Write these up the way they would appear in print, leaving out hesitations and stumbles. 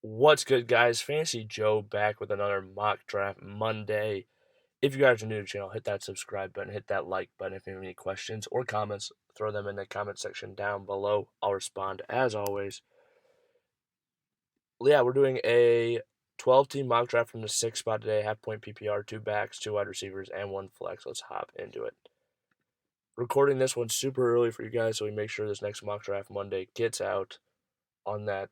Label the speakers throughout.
Speaker 1: What's good, guys? Fantasy Joe back with another mock draft Monday. If you guys are new to the channel, hit that subscribe button, hit that like button. If you have any questions or comments, throw them in the comment section down below. I'll respond as always. Yeah, we're doing a 12-team mock draft from the sixth spot today. Half point PPR, two backs, two wide receivers, and one flex. Let's hop into it. Recording this one super early for you guys, so we make sure this next mock draft Monday gets out on that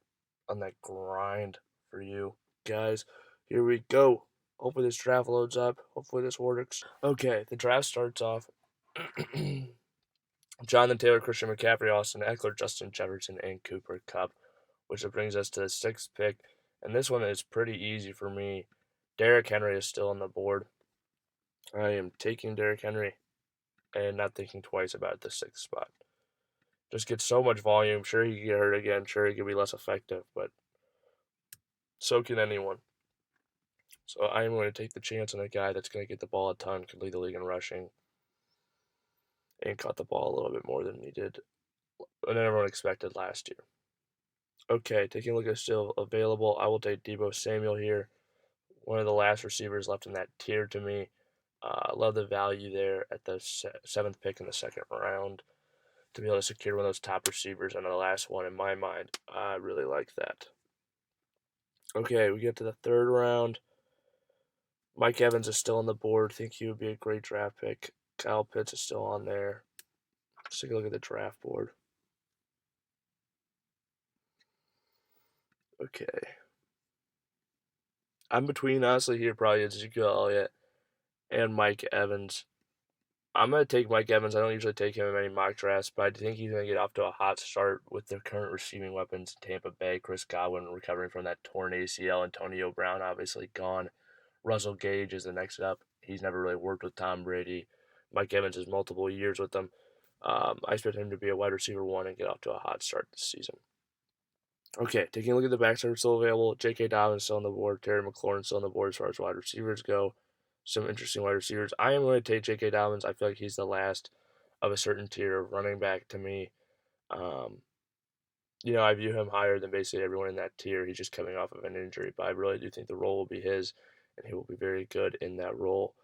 Speaker 1: grind for you guys. Here we go. Hopefully this draft loads up. Hopefully this works. Okay, the draft starts off. Jonathan Taylor, Christian McCaffrey, Austin Eckler, Justin Jefferson, and Cooper Kupp, which brings us to the sixth pick. And this one is pretty easy for me. Derrick Henry is still on the board. I am taking Derrick Henry and not thinking twice about the sixth spot. Just gets so much volume. Sure, he could get hurt again. Sure, he could be less effective, but so can anyone. So I am going to take the chance on a guy that's going to get the ball a ton, could lead the league in rushing, and caught the ball a little bit more than he did, and everyone expected last year. Okay, taking a look at still available, I will take Deebo Samuel here. One of the last receivers left in that tier to me. Love the value there at the seventh pick in the second round to be able to secure one of those top receivers and the last one in my mind. I really like that. Okay, we get to the third round. Mike Evans is still on the board. Think he would be a great draft pick. Kyle Pitts is still on there. Let's take a look at the draft board. Okay. I'm between, honestly, here probably Ezekiel Elliott and Mike Evans. I'm going to take Mike Evans. I don't usually take him in many mock drafts, but I think he's going to get off to a hot start with their current receiving weapons in Tampa Bay. Chris Godwin recovering from that torn ACL. Antonio Brown obviously gone. Russell Gage is the next up. He's never really worked with Tom Brady. Mike Evans has multiple years with them. I expect him to be a wide receiver one and get off to a hot start this season. Okay, taking a look at the backs that are still available. J.K. Dobbins still on the board. Terry McLaurin still on the board as far as wide receivers go. Some interesting wide receivers. I am going to take J.K. Dobbins. I feel like he's the last of a certain tier of running back to me. Um, I view him higher than basically everyone in that tier. He's just coming off of an injury, but I really do think the role will be his, and he will be very good in that role.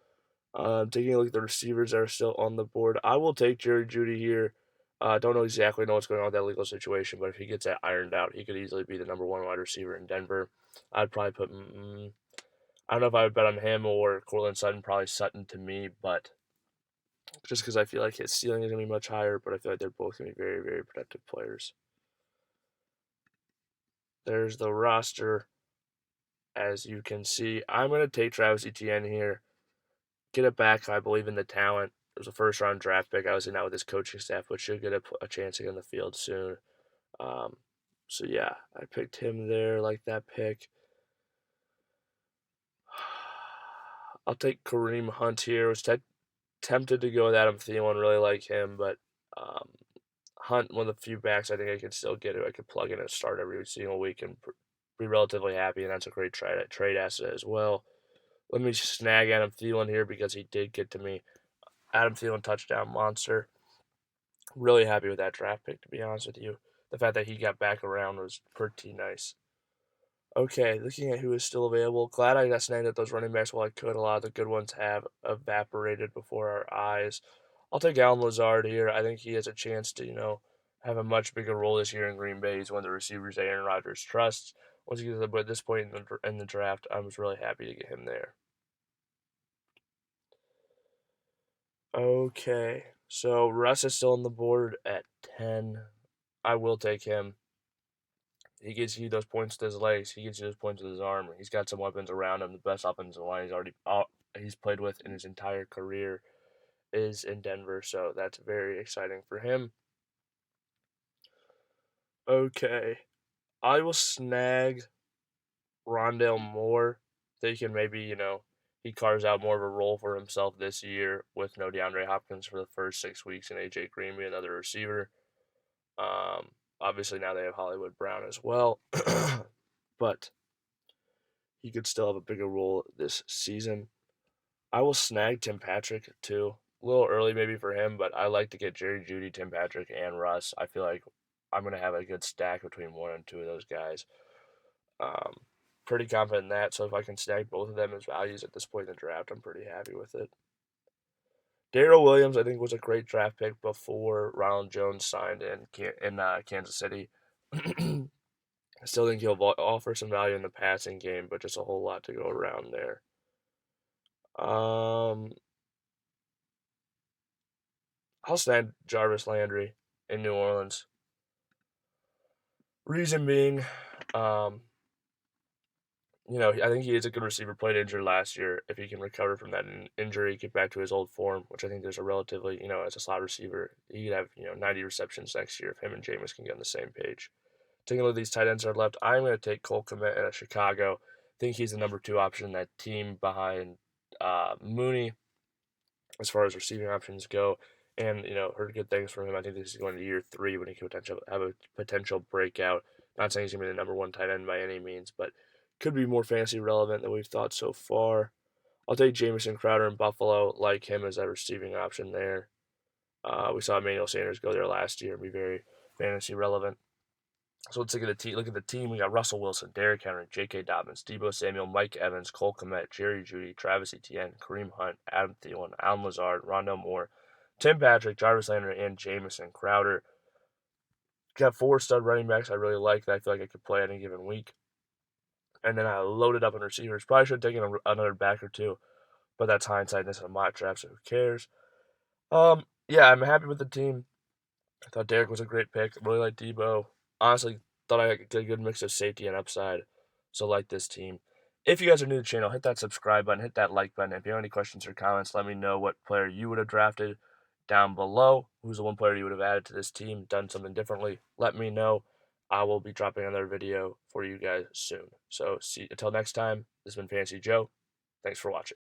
Speaker 1: Taking a look at the receivers that are still on the board, I will take Jeudy here. Don't exactly know what's going on with that legal situation, but if he gets that ironed out, he could easily be the number one wide receiver in Denver. I'd probably put, I don't know if I would bet on him or Courtland Sutton, probably Sutton to me, but just because I feel like his ceiling is going to be much higher, but I feel like they're both going to be very, very productive players. There's the roster. As you can see, I'm going to take Travis Etienne here. Get it back. I believe in the talent. It was a first-round draft pick. I was in that with his coaching staff, but should get a chance to get on the field soon. So, yeah, I picked him there, like that pick. I'll take Kareem Hunt here. I was tempted to go with Adam Thielen. Really like him, but Hunt, one of the few backs I think I can still get it. I could plug in and start every single week and be relatively happy, and that's a great trade asset as well. Let me snag Adam Thielen here because he did get to me. Adam Thielen, touchdown monster. Really happy with that draft pick, to be honest with you. The fact that he got back around was pretty nice. Okay, looking at who is still available. Glad I got snagged at those running backs while I could. A lot of the good ones have evaporated before our eyes. I'll take Allen Lazard here. I think he has a chance to, have a much bigger role this year in Green Bay. He's one of the receivers that Aaron Rodgers trusts. Once he gets to this point in the draft, I was really happy to get him there. Okay, so Russ is still on the board at 10. I will take him. He gives you those points with his legs. He gives you those points with his arm. He's got some weapons around him. The best offensive line he's played with in his entire career is in Denver, so that's very exciting for him. Okay, I will snag Rondale Moore. They can maybe he carves out more of a role for himself this year with no DeAndre Hopkins for the first 6 weeks and AJ Green being another receiver. Obviously now they have Hollywood Brown as well, but he could still have a bigger role this season. I will snag Tim Patrick too. A little early maybe for him, but I like to get Jerry Jeudy, Tim Patrick, and Russ. I feel like I'm going to have a good stack between one and two of those guys. Um, Pretty confident in that. So if I can snag both of them as values at this point in the draft, I'm pretty happy with it. Darrell Williams, I think, was a great draft pick before Ronald Jones signed in Kansas City. I still think he'll offer some value in the passing game, but just a whole lot to go around there. I'll snag Jarvis Landry in New Orleans. Reason being, um, I think he is a good receiver. Played injured last year. If he can recover from that injury, get back to his old form, which I think there's a relatively, as a slot receiver, he could have 90 receptions next year if him and Jameis can get on the same page. Taking a look at these tight ends that are left, I'm going to take Cole Kmet out of Chicago. I think he's the number 2 option in that team behind Mooney as far as receiving options go. And heard good things from him. I think this is going to year 3 when he could have a potential breakout. Not saying he's going to be the number 1 tight end by any means, but could be more fantasy relevant than we've thought so far. I'll take Jamison Crowder in Buffalo, like him as that receiving option there. We saw Emmanuel Sanders go there last year and be very fantasy relevant. So let's look at the team. Look at the team. We got Russell Wilson, Derrick Henry, J.K. Dobbins, Deebo Samuel, Mike Evans, Cole Kmet, Jerry Jeudy, Travis Etienne, Kareem Hunt, Adam Thielen, Allen Lazard, Rondell Moore, Tim Patrick, Jarvis Landry, and Jamison Crowder. Got 4 stud running backs I really like that I feel like I could play any given week. And then I loaded up on receivers. Probably should have taken another back or two, but that's hindsight. This is a mock draft, so who cares? Yeah, I'm happy with the team. I thought Derrick was a great pick. Really like Deebo. Honestly, thought I got a good mix of safety and upside. So like this team. If you guys are new to the channel, hit that subscribe button, hit that like button. If you have any questions or comments, let me know what player you would have drafted down below. Who's the one player you would have added to this team, done something differently? Let me know. I will be dropping another video for you guys soon. So see until next time, this has been Fantasy Joe. Thanks for watching.